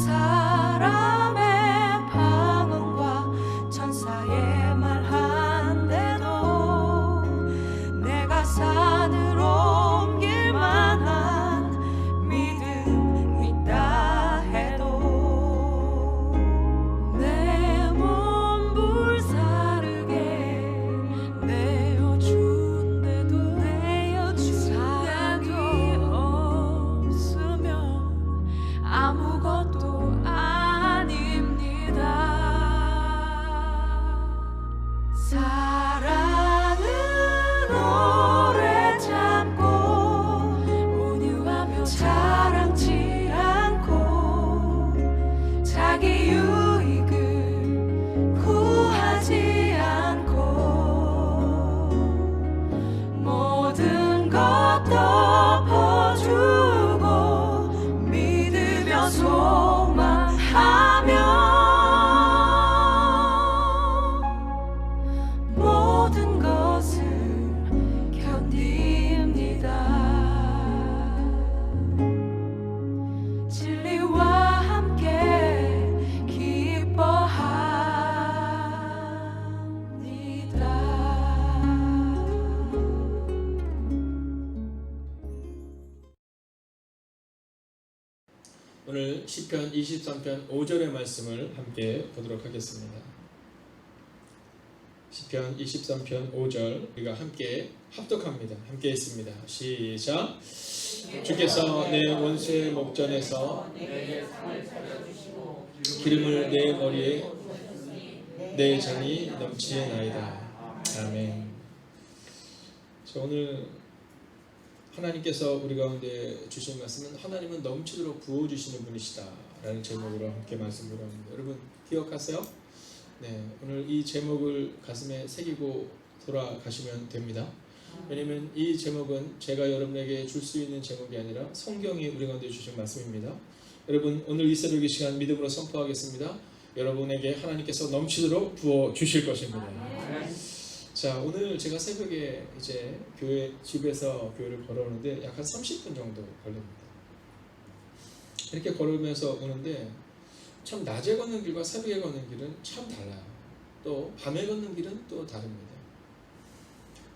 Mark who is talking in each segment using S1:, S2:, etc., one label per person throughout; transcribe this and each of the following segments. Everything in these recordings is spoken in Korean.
S1: 사람의 방언과 천사의 말 한데도 내가 산으로 옮길 만한 믿음 있다 해도 내 몸 불사르게 내어준데도 사랑이 없으면 아무것도 아닙니다. 사랑은 오래 참고 온유하며 자랑치 않고 자기 유익을 구하지 않고 모든 것 덮어주고 믿으며 소망하며 모든 것을 견딥니다. 진리와 함께 기뻐합니다.
S2: 오늘 시편 23편 5절의 말씀을 함께 보도록 하겠습니다. 시편 23편 5절 우리가 함께 합독합니다. 함께 했습니다. 시작. 주께서 내 원수의 목전에서 기름을 내 머리에 내 잔이 넘치나이다. 아멘. 자, 오늘 하나님께서 우리 가운데 주신 말씀은 하나님은 넘치도록 부어주시는 분이시다 라는 제목으로 함께 말씀을 합니다. 여러분 기억하세요? 네, 오늘 이 제목을 가슴에 새기고 돌아가시면 됩니다. 왜냐하면 이 제목은 제가 여러분에게 줄 수 있는 제목이 아니라 성경이 우리 가운데 주신 말씀입니다. 여러분 오늘 이 새벽 이 시간 믿음으로 선포하겠습니다. 여러분에게 하나님께서 넘치도록 부어주실 것입니다. 자, 오늘 제가 새벽에 이제 집에서 교회를 걸어오는데 약 한 30분 정도 걸립니다. 이렇게 걸으면서 오는데 참 낮에 걷는 길과 새벽에 걷는 길은 참 달라요. 또 밤에 걷는 길은 또 다릅니다.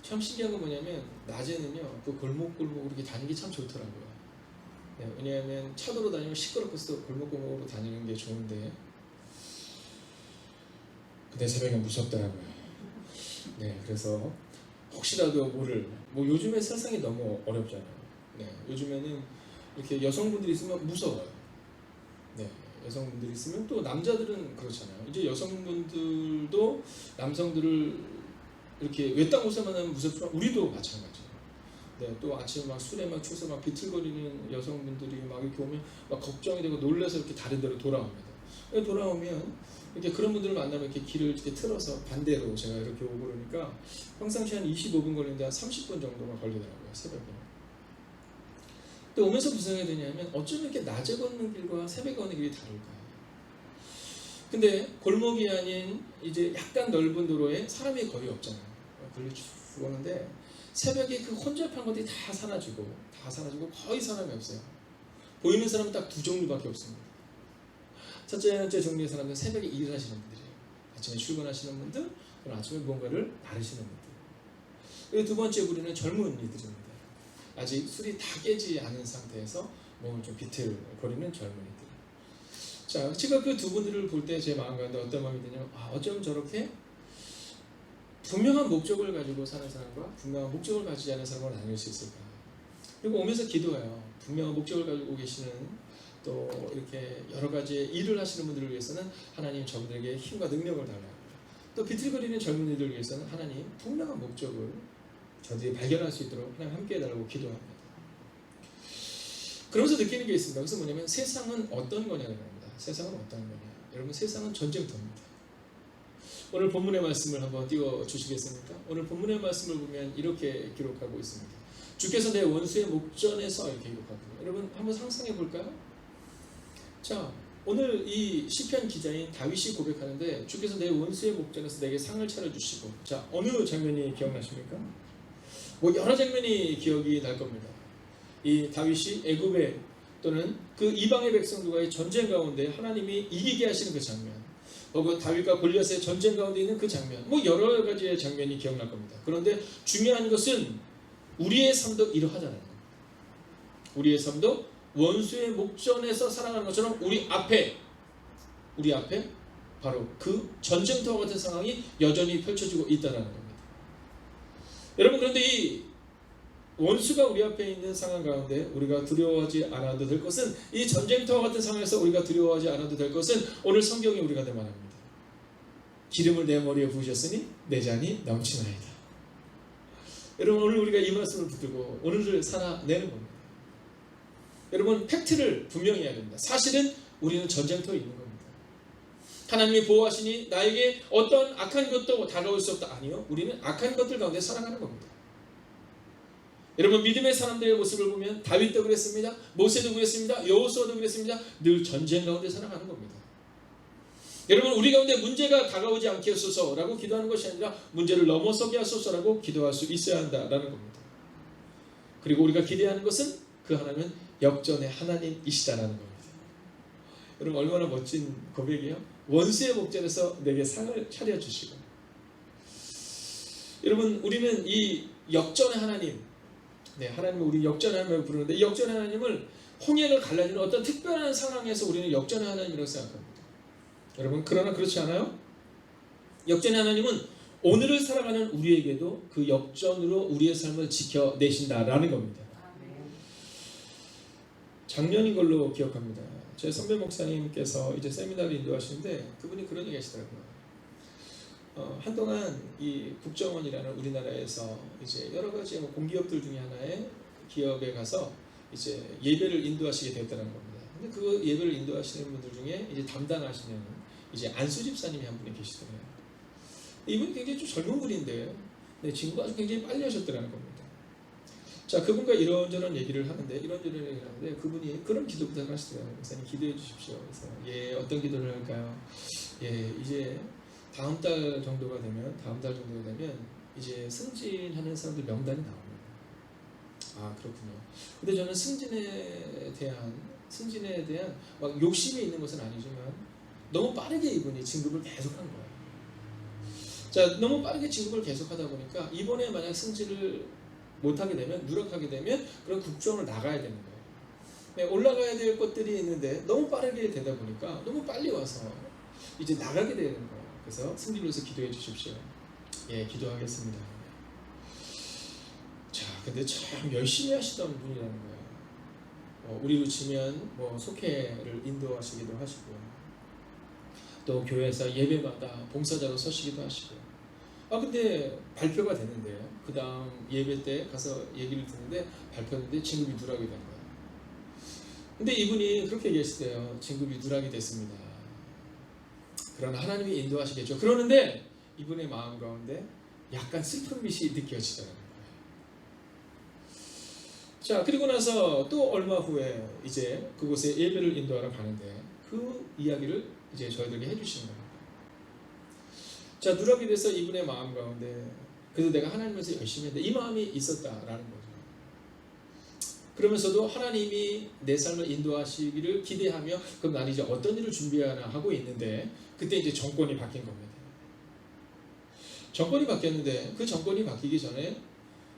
S2: 참 신기한 건 뭐냐면 낮에는요 그 골목골목 이렇게 다니기 참 좋더라고요. 네, 왜냐하면 차도로 다니면 시끄럽고서 골목골목으로 다니는 게 좋은데 근데 새벽에 무섭더라고요. 네, 그래서 혹시라도 모를 요즘에 세상이 너무 어렵잖아요. 네, 요즘에는 이렇게 여성분들이 있으면 무서워요. 네, 여성분들이 있으면 또 남자들은 그렇잖아요. 이제 여성분들도 남성들을 이렇게 외딴 곳에 만나면 무섭지만 우리도 마찬가지예요. 네, 또 아침에 막 술에 막 취해서 막 비틀거리는 여성분들이 막 이렇게 오면 막 걱정이 되고 놀라서 이렇게 다른 데로 돌아옵니다. 돌아오면 이렇게 그런 분들을 만나면 이렇게 길을 이렇게 틀어서 반대로 제가 이렇게 오고 그러니까 평상시 한 25분 걸리는데 한 30분 정도가 걸리더라고요, 새벽에. 또 오면서 무슨 생각이 드냐면 어쩌면 이렇게 낮에 걷는 길과 새벽에 걷는 길이 다를까요? 근데 골목이 아닌 이제 약간 넓은 도로에 사람이 거의 없잖아요. 걸리 쭉 오는데 새벽에 그 혼잡한 것들이 다 사라지고 거의 사람이 없어요. 보이는 사람은 딱 두 종류밖에 없습니다. 첫째 종류의 사람들은 새벽에 일을 하시는 분들이에요. 아침에 출근하시는 분들, 그리고 아침에 무언가를 나르시는 분들. 그리고 두 번째 부류는 젊은이들입니다. 아직 술이 다 깨지 않은 상태에서 몸을 좀 비틀거리는 젊은이들. 자, 제가 그 두 분들을 볼 때 제 마음 가운데 어떤 마음이 드냐면 어쩜 저렇게 분명한 목적을 가지고 사는 사람과 분명한 목적을 가지지 않은 사람을 나눌 수 있을까? 그리고 오면서 기도해요. 분명한 목적을 가지고 계시는 또 이렇게 여러 가지 일을 하시는 분들을 위해서는 하나님 저분들에게 힘과 능력을 달라고 합니다. 또 비틀거리는 젊은이들을 위해서는 하나님 분명한 목적을 저들이 발견할 수 있도록 하나님 함께 해달라고 기도합니다. 그러면서 느끼는 게 있습니다. 그래서 뭐냐면 세상은 어떤 거냐는 겁니다. 세상은 어떤 거냐? 여러분 세상은 전쟁터입니다. 오늘 본문의 말씀을 한번 띄워주시겠습니까? 오늘 본문의 말씀을 보면 이렇게 기록하고 있습니다. 주께서 내 원수의 목전에서 이렇게 기록하거든요. 여러분 한번 상상해 볼까요? 자, 오늘 이 시편 기자인 다윗이 고백하는데 주께서 내 원수의 목전에서 내게 상을 차려주시고, 자, 어느 장면이 기억나십니까? 여러 장면이 기억이 날 겁니다. 이 다윗이 애굽에 또는 그 이방의 백성들과의 전쟁 가운데 하나님이 이기게 하시는 그 장면, 혹은 다윗과 골리앗의 전쟁 가운데 있는 그 장면, 뭐 여러 가지의 장면이 기억날 겁니다. 그런데 중요한 것은 우리의 삶도 이러하다는 겁니다. 우리의 삶도 원수의 목전에서 살아가는 것처럼 우리 앞에 바로 그 전쟁터와 같은 상황이 여전히 펼쳐지고 있다는 겁니다. 여러분, 그런데 이 원수가 우리 앞에 있는 상황 가운데 우리가 두려워하지 않아도 될 것은, 이 전쟁터와 같은 상황에서 우리가 두려워하지 않아도 될 것은 오늘 성경이 우리가 말합니다. 기름을 내 머리에 부으셨으니 내 잔이 넘치나이다. 여러분, 오늘 우리가 이 말씀을 붙들고 오늘을 살아내는 겁니다. 여러분, 팩트를 분명히 해야 됩니다. 사실은 우리는 전쟁터에 있는 겁니다. 하나님이 보호하시니 나에게 어떤 악한 것도 다가올 수 없다. 아니요, 우리는 악한 것들 가운데 살아가는 겁니다. 여러분, 믿음의 사람들의 모습을 보면 다윗도 그랬습니다. 모세도 그랬습니다. 여호수아도 그랬습니다. 늘 전쟁 가운데 살아가는 겁니다. 여러분, 우리 가운데 문제가 다가오지 않게 하소서라고 기도하는 것이 아니라 문제를 넘어서게 하소서라고 기도할 수 있어야 한다라는 겁니다. 그리고 우리가 기대하는 것은 그 하나님은 역전의 하나님이시다라는 겁니다. 여러분, 얼마나 멋진 고백이에요. 원수의 목전에서 내게 상을 차려주시고. 여러분, 우리는 이 역전의 하나님, 하나님을 우리 역전의 하나님을 부르는데, 이 역전의 하나님을 홍해를 갈라지는 어떤 특별한 상황에서 우리는 역전의 하나님이라고 생각합니다. 여러분, 그러나 그렇지 않아요? 역전의 하나님은 오늘을 살아가는 우리에게도 그 역전으로 우리의 삶을 지켜내신다라는 겁니다. 작년인 걸로 기억합니다. 제 선배 목사님께서 이제 세미나를 인도하시는데 그분이 그런 얘기 하시더라고요. 한동안 이 국정원이라는 우리나라에서 이제 여러 가지 공기업들 중에 하나의 기업에 가서 이제 예배를 인도하시게 되었다는 겁니다. 근데 그 예배를 인도하시는 분들 중에 이제 담당하시는 이제 안수 집사님이 한 분이 계시더라고요. 이분이 굉장히 좀 젊은 분인데 친구가 아주 굉장히 빨리 하셨더라는 겁니다. 자, 그분과 이런저런 얘기를 하는데 그분이 그런 기도 부탁을 하시더라고요. 목사님, 기도해 주십시오. 그래서 어떤 기도를 할까요? 이제 다음 달 정도가 되면 이제 승진하는 사람들 명단이 나옵니다. 아, 그렇군요. 근데 저는 승진에 대한 막 욕심이 있는 것은 아니지만 너무 빠르게 이분이 진급을 계속한 거예요. 자, 너무 빠르게 진급을 계속하다 보니까 이번에 만약 승진을 못하게 되면, 누락하게 되면 그런 국정을 나가야 되는 거예요. 올라가야 될 것들이 있는데 너무 빠르게 되다 보니까 너무 빨리 와서 이제 나가게 되는 거예요. 그래서 승진을 위해서 기도해 주십시오. 예, 기도하겠습니다. 자, 근데 참 열심히 하시던 분이라는 거예요. 우리로 치면 속회를 인도하시기도 하시고요. 또 교회에서 예배마다 봉사자로 서시기도 하시고요. 근데 발표가 되는데요. 그 다음 예배 때 가서 얘기를 듣는데 발표했는데 진급이 누락이 된 거예요. 근데 이분이 그렇게 얘기했어요. 진급이 누락이 됐습니다. 그러나 하나님이 인도하시겠죠. 그러는데 이분의 마음 가운데 약간 슬픈 빛이 느껴지더라고요. 자, 그리고 나서 또 얼마 후에 이제 그곳에 예배를 인도하러 가는데 그 이야기를 이제 저희들에게 해주시는 겁니다. 자, 누락이 돼서 이분의 마음 가운데 그래도 내가 하나님에서 열심히 했는데 이 마음이 있었다라는 거죠. 그러면서도 하나님이 내 삶을 인도하시기를 기대하며 그럼 나는 이제 어떤 일을 준비하나 하고 있는데 그때 이제 정권이 바뀐 겁니다. 정권이 바뀌었는데 그 정권이 바뀌기 전에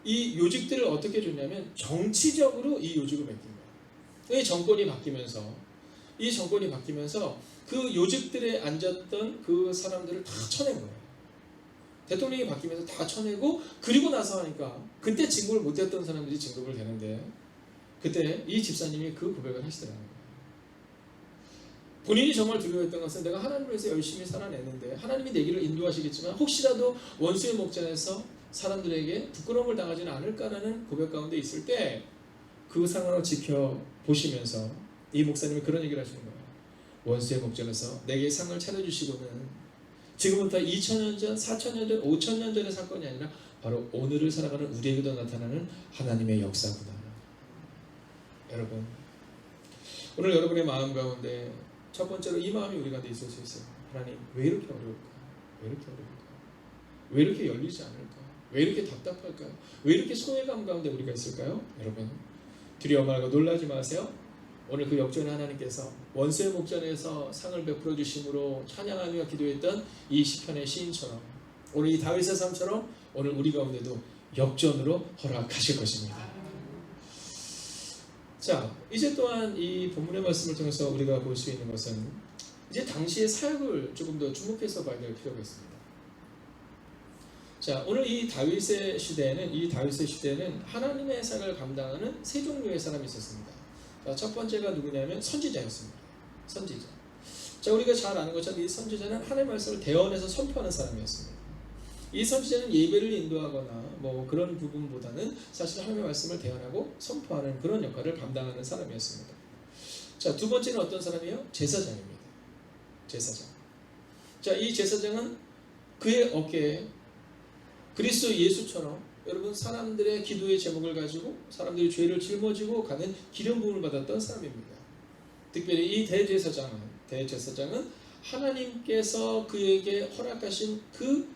S2: 이 요직들을 어떻게 줬냐면 정치적으로 이 요직을 맡긴 거예요. 이 정권이 바뀌면서 그 요직들에 앉았던 그 사람들을 다 쳐낸 거예요. 대통령이 바뀌면서 다 쳐내고, 그리고 나서 하니까 그때 진급을 못했던 사람들이 진급을 되는데 그때 이 집사님이 그 고백을 하시더라는 거예요. 본인이 정말 두려워했던 것은 내가 하나님을 위해서 열심히 살아냈는데 하나님이 내 길을 인도하시겠지만 혹시라도 원수의 목전에서 사람들에게 부끄러움을 당하지는 않을까라는 고백 가운데 있을 때 그 상황을 지켜보시면서 이 목사님이 그런 얘기를 하시는 거예요. 원수의 목전에서 내게 상을 차려주시고는 지금부터 2000년 전, 4000년 전, 5000년 전의 사건이 아니라 바로 오늘을 살아가는 우리에게도 나타나는 하나님의 역사구나. 여러분, 오늘 여러분의 마음 가운데 첫 번째로 이 마음이 우리 가운데 있을 수 있어요. 하나님, 왜 이렇게 어려울까? 왜 이렇게 열리지 않을까? 왜 이렇게 답답할까요? 왜 이렇게 소외감 가운데 우리가 있을까요? 여러분, 두려워 말고 놀라지 마세요. 오늘 그 역전의 하나님께서 원수의 목전에서 상을 베풀어 주심으로 찬양하며 기도했던 이 시편의 시인처럼 오늘 이 다윗의 삶처럼 오늘 우리 가운데도 역전으로 허락하실 것입니다. 자, 이제 또한 이 본문의 말씀을 통해서 우리가 볼 수 있는 것은 이제 당시의 사역을 조금 더 주목해서 봐야 될 필요가 있습니다. 자, 오늘 이 다윗의 시대에는 하나님의 사역을 감당하는 세 종류의 사람이 있었습니다. 자, 첫 번째가 누구냐면 선지자였습니다. 선지자. 자, 우리가 잘 아는 것처럼 이 선지자는 하나님의 말씀을 대언해서 선포하는 사람이었습니다. 이 선지자는 예배를 인도하거나 뭐 그런 부분보다는 사실 하나님의 말씀을 대언하고 선포하는 그런 역할을 감당하는 사람이었습니다. 자, 두 번째는 어떤 사람이에요? 제사장입니다. 제사장. 자, 이 제사장은 그의 어깨에 그리스도 예수처럼 여러분 사람들의 기도의 제목을 가지고 사람들의 죄를 짊어지고 가는 기름 부음을 받았던 사람입니다. 특별히 이 대제사장은 하나님께서 그에게 허락하신 그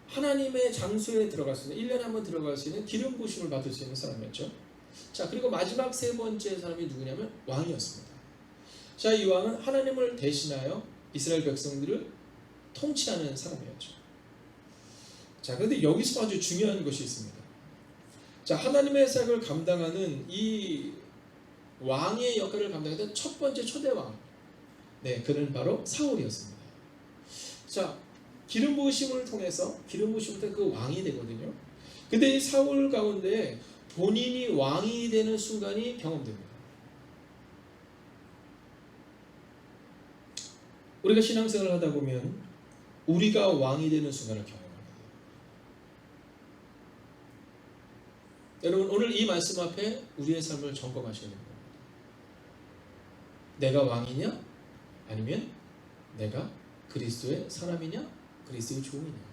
S2: 하나님의 장소에 들어갈 수 있는 1년에 한 번 들어갈 수 있는 기름 부으심을 받을 수 있는 사람이었죠. 자, 그리고 마지막 세 번째 사람이 누구냐면 왕이었습니다. 자, 이 왕은 하나님을 대신하여 이스라엘 백성들을 통치하는 사람이었죠. 자, 그런데 여기서 아주 중요한 것이 있습니다. 자, 하나님의 사역을 감당하는 이 왕의 역할을 감당했던 첫 번째 초대 왕, 네, 그는 바로 사울이었습니다. 자, 기름 부으심을 통해서 그 왕이 되거든요. 근데 이 사울 가운데 본인이 왕이 되는 순간이 경험됩니다. 우리가 신앙생활을 하다 보면 우리가 왕이 되는 순간을 경험합니다. 여러분, 오늘 이 말씀 앞에 우리의 삶을 점검하셔야 됩니다. 내가 왕이냐? 아니면 내가 그리스도의 사람이냐? 그리스도의 종이냐?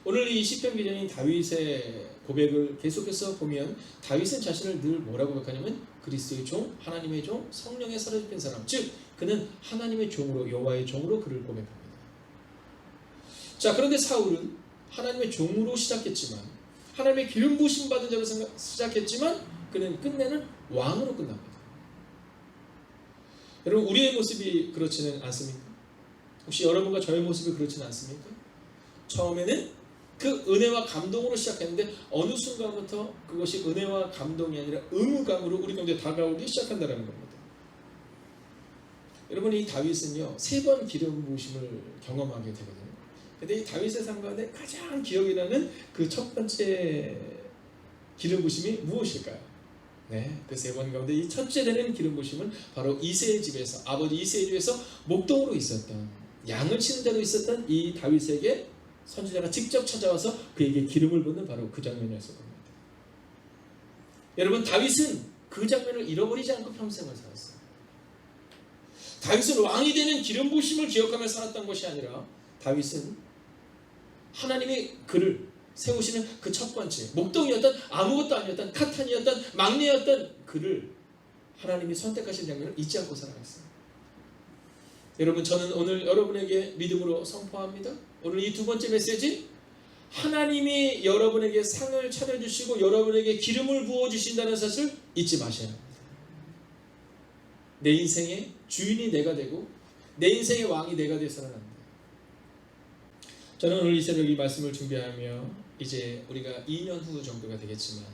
S2: 오늘 이 시편 기자인 다윗의 고백을 계속해서 보면 다윗은 자신을 늘 뭐라고 고백하냐면 그리스도의 종, 하나님의 종, 성령의 사로잡힌 사람, 즉 그는 하나님의 종으로, 여호와의 종으로 그를 고백합니다. 자, 그런데 사울은 하나님의 종으로 시작했지만, 하나님의 기름 부으심 받은 자로 시작했지만 그는 끝내는 왕으로 끝납니다. 여러분, 우리의 모습이 그렇지는 않습니까? 혹시 여러분과 저의 모습이 그렇지는 않습니까? 처음에는 그 은혜와 감동으로 시작했는데 어느 순간부터 그것이 은혜와 감동이 아니라 의무감으로 우리 가운데 다가오기 시작한다는 겁니다. 여러분, 이 다윗은요 3번 기름 부으심을 경험하게 되거든요. 근데 이 다윗의 삶 가운데 가장 기억이 나는 그 첫 번째 기름 부으심이 무엇일까요? 네, 그 3번 가운데 이 첫째 되는 기름 부으심은 바로 이새의 집에서, 아버지 이새의 집에서 목동으로 있었던, 양을 치는 자로 있었던 이 다윗에게 선지자가 직접 찾아와서 그에게 기름을 붓는 바로 그 장면이었을 겁니다. 여러분, 다윗은 그 장면을 잃어버리지 않고 평생을 살았어요. 다윗은 왕이 되는 기름 부으심을 기억하며 살았던 것이 아니라 다윗은 하나님이 그를 세우시는 그 첫 번째 목동이었던, 아무것도 아니었던, 카탄이었던, 막내였던 그를 하나님이 선택하신 장면을 잊지 않고 살아갔어요. 여러분, 저는 오늘 여러분에게 믿음으로 선포합니다. 오늘 이 두 번째 메시지, 하나님이 여러분에게 상을 차려주시고 여러분에게 기름을 부어주신다는 사실을 잊지 마셔야 합니다. 내 인생의 주인이 내가 되고 내 인생의 왕이 내가 되어서는 안 돼요. 저는 오늘 이 새벽 이 말씀을 준비하며 이제 우리가 2년 후 정도가 되겠지만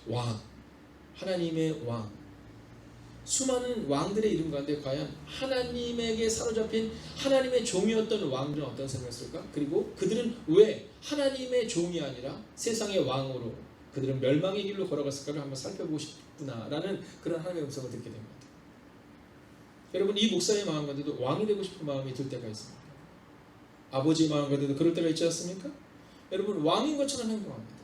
S2: 왕, 하나님의 왕, 수많은 왕들의 이름 가운데 과연 하나님에게 사로잡힌 하나님의 종이었던 왕들은 어떤 생각했을까? 그리고 그들은 왜 하나님의 종이 아니라 세상의 왕으로 그들은 멸망의 길로 걸어갔을까를 한번 살펴보고 싶구나라는 그런 하나님의 음성을 듣게 됩니다. 여러분, 이 목사의 마음 가운데도 왕이 되고 싶은 마음이 들 때가 있습니다. 아버지의 마음 가운데도 그럴 때가 있지 않습니까? 여러분, 왕인 것처럼 행동합니다.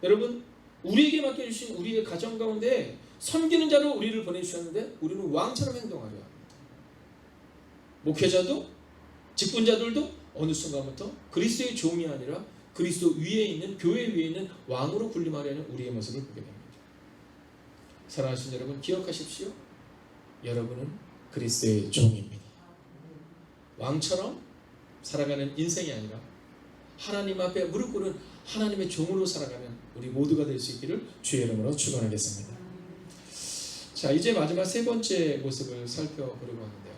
S2: 여러분, 우리에게 맡겨주신 우리의 가정 가운데 섬기는 자로 우리를 보내주셨는데 우리는 왕처럼 행동하려 합니다. 목회자도 직분자들도 어느 순간부터 그리스도의 종이 아니라 그리스도 위에 있는, 교회 위에 있는 왕으로 군림하려는 우리의 모습을 보게 됩니다. 사랑하시는 여러분, 기억하십시오. 여러분은 그리스도의 종입니다. 왕처럼 살아가는 인생이 아니라 하나님 앞에 무릎 꿇은 하나님의 종으로 살아가는 우리 모두가 될 수 있기를 주의 이름으로 축원하겠습니다. 자, 이제 마지막 세 번째 모습을 살펴보려고 하는데요.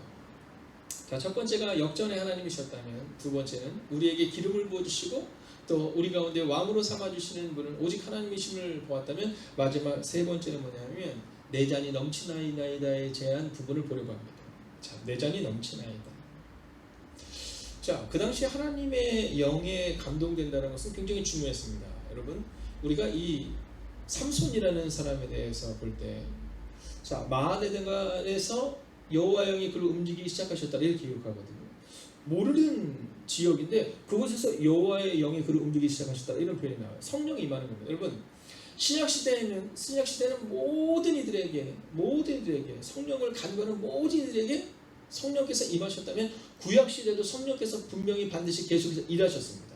S2: 자, 첫 번째가 역전의 하나님이셨다면, 두 번째는 우리에게 기름을 부어주시고 또 우리 가운데 왕으로 삼아주시는 분은 오직 하나님이심을 보았다면, 마지막 세 번째는 뭐냐면 내 잔이 넘치나이다에 대한 부분을 보려고 합니다. 자, 내 잔이 넘치나이다. 자, 그 당시 하나님의 영에 감동된다는 것은 굉장히 중요했습니다. 여러분, 우리가 이 삼손이라는 사람에 대해서 볼 때, 자, 마하네단에서 여호와 영이 그를 움직이기 시작하셨다 이렇게 기록하거든요. 모르는 지역인데 그곳에서 여호와의 영이 그를 움직이기 시작하셨다 이런 표현이 나와요. 성령이 임하는 겁니다. 여러분, 신약 시대는 모든 이들에게 성령을 간구하는 모든 이들에게 성령께서 임하셨다면, 구약 시대도 성령께서 분명히 반드시 계속해서 일하셨습니다.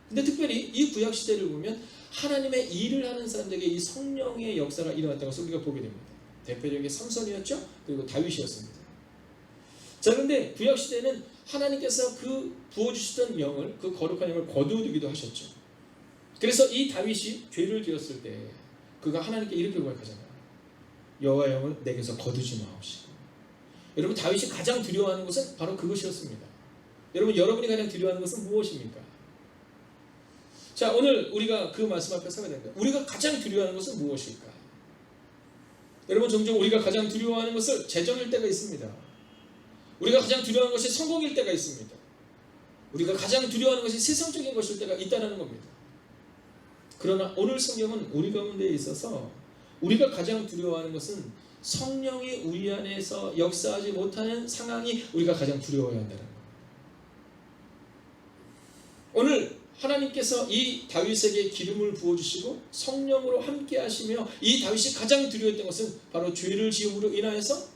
S2: 근데 특별히 이 구약 시대를 보면 하나님의 일을 하는 사람들에게 이 성령의 역사가 일어났다는 것을 우리가 보게 됩니다. 대표적인 게 삼손이었죠. 그리고 다윗이었습니다. 자, 그런데 구약 시대는 하나님께서 그 부어주시던 영을, 그 거룩한 영을 거두어두기도 하셨죠. 그래서 이 다윗이 죄를 지었을 때 그가 하나님께 이렇게 고백하잖아요. 여호와 영을 내게서 거두지 마옵시고. 여러분, 다윗이 가장 두려워하는 것은 바로 그것이었습니다. 여러분, 여러분이 가장 두려워하는 것은 무엇입니까? 자, 오늘 우리가 그 말씀 앞에 서야 됩니다. 우리가 가장 두려워하는 것은 무엇일까? 여러분, 종종 우리가 가장 두려워하는 것은 재정일 때가 있습니다. 우리가 가장 두려워하는 것이 성공일 때가 있습니다. 우리가 가장 두려워하는 것이 세상적인 것일 때가 있다는 겁니다. 그러나 오늘 성경은 우리 가운데 있어서 우리가 가장 두려워하는 것은 성령이 우리 안에서 역사하지 못하는 상황이 우리가 가장 두려워해야 한다는 겁니다. 오늘 하나님께서 이 다윗에게 기름을 부어주시고 성령으로 함께 하시며, 이 다윗이 가장 두려워했던 것은 바로 죄를 지음으로 인하여서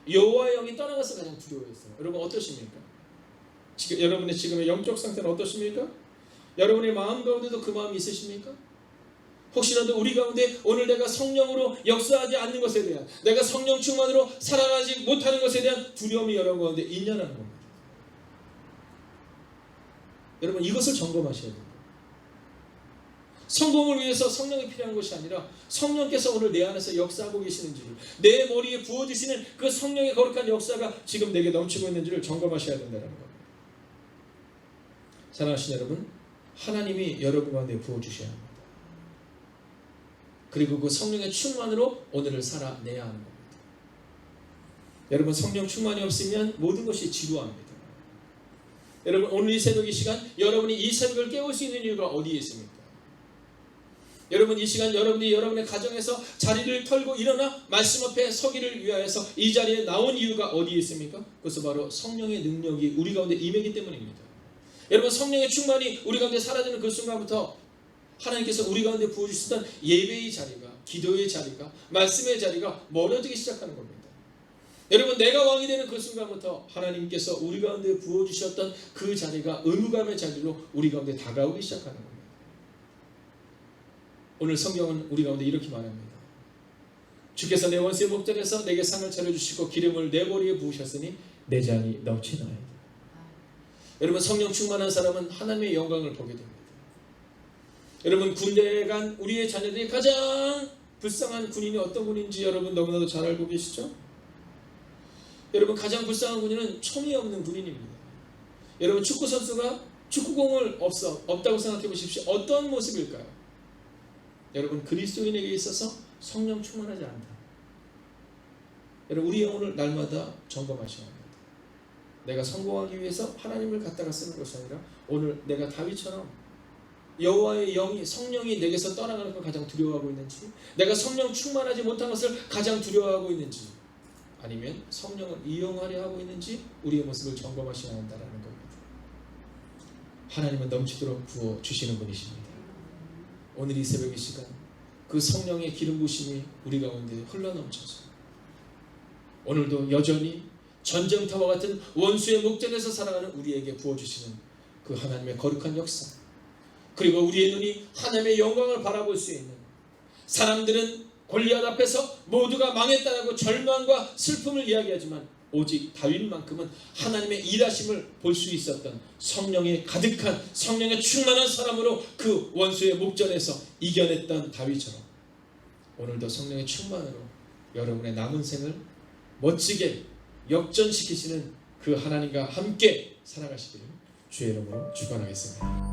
S2: 여호와의 영이 떠나가서 가장 두려워했어요. 여러분, 어떠십니까? 여러분의 지금의 영적 상태는 어떠십니까? 여러분의 마음 가운데도 그 마음이 있으십니까? 혹시라도 우리 가운데 오늘 내가 성령으로 역사하지 않는 것에 대한, 내가 성령 충만으로 살아가지 못하는 것에 대한 두려움이 여러분 가운데 있냐는 겁니다. 여러분, 이것을 점검하셔야 됩니다. 성공을 위해서 성령이 필요한 것이 아니라 성령께서 오늘 내 안에서 역사하고 계시는지를, 내 머리에 부어주시는 그 성령의 거룩한 역사가 지금 내게 넘치고 있는지를 점검하셔야 된다는 겁니다. 사랑하시는 여러분, 하나님이 여러분 가운데 부어주셔야 합니다. 그리고 그 성령의 충만으로 오늘을 살아내야 하는 겁니다. 여러분, 성령 충만이 없으면 모든 것이 지루합니다. 여러분, 오늘 이 새벽 이 시간 여러분이 이 새벽을 깨울 수 있는 이유가 어디에 있습니까? 여러분, 이 시간 여러분이 여러분의 가정에서 자리를 털고 일어나 말씀 앞에 서기를 위하여서 이 자리에 나온 이유가 어디에 있습니까? 그것은 바로 성령의 능력이 우리 가운데 임하기 때문입니다. 여러분, 성령의 충만이 우리 가운데 사라지는 그 순간부터 하나님께서 우리 가운데 부어주시던 예배의 자리가, 기도의 자리가, 말씀의 자리가 멀어지기 시작하는 겁니다. 여러분, 내가 왕이 되는 그 순간부터 하나님께서 우리 가운데 부어주셨던 그 자리가 의무감의 자리로 우리 가운데 다가오기 시작하는 겁니다. 오늘 성경은 우리 가운데 이렇게 말합니다. 주께서 내 원수의 목전에서 내게 상을 차려주시고 기름을 내 머리에 부으셨으니 내 잔이 넘치나이다. 여러분, 성령 충만한 사람은 하나님의 영광을 보게 됩니다. 여러분, 군대에 간 우리의 자녀들이 가장 불쌍한 군인이 어떤 군인지 여러분 너무나도 잘 알고 계시죠? 여러분, 가장 불쌍한 군인은 총이 없는 군인입니다. 여러분, 축구 선수가 축구공을 없다고 생각해 보십시오. 어떤 모습일까요? 여러분, 그리스도인에게 있어서 성령 충만하지 않다. 여러분, 우리 영혼을 날마다 점검하셔야 합니다. 내가 성공하기 위해서 하나님을 갖다가 쓰는 것이 아니라 오늘 내가 다윗처럼 여호와의 영이, 성령이 내게서 떠나가는 걸 가장 두려워하고 있는지, 내가 성령 충만하지 못한 것을 가장 두려워하고 있는지, 아니면 성령을 이용하려 하고 있는지 우리의 모습을 점검하셔야 한다는 겁니다. 하나님은 넘치도록 부어주시는 분이십니다. 오늘 이 새벽 이 시간 그 성령의 기름 부으심이 우리 가운데 흘러넘쳐서 오늘도 여전히 전쟁터와 같은 원수의 목전에서 살아가는 우리에게 부어주시는 그 하나님의 거룩한 역사, 그리고 우리의 눈이 하나님의 영광을 바라볼 수 있는, 사람들은 골리앗 앞에서 모두가 망했다라고 절망과 슬픔을 이야기하지만 오직 다윗만큼은 하나님의 일하심을 볼 수 있었던 성령의 가득한, 성령의 충만한 사람으로 그 원수의 목전에서 이겨냈던 다윗처럼 오늘도 성령의 충만으로 여러분의 남은 생을 멋지게 역전시키시는 그 하나님과 함께 살아가시기를 주의 이름으로 축원하겠습니다.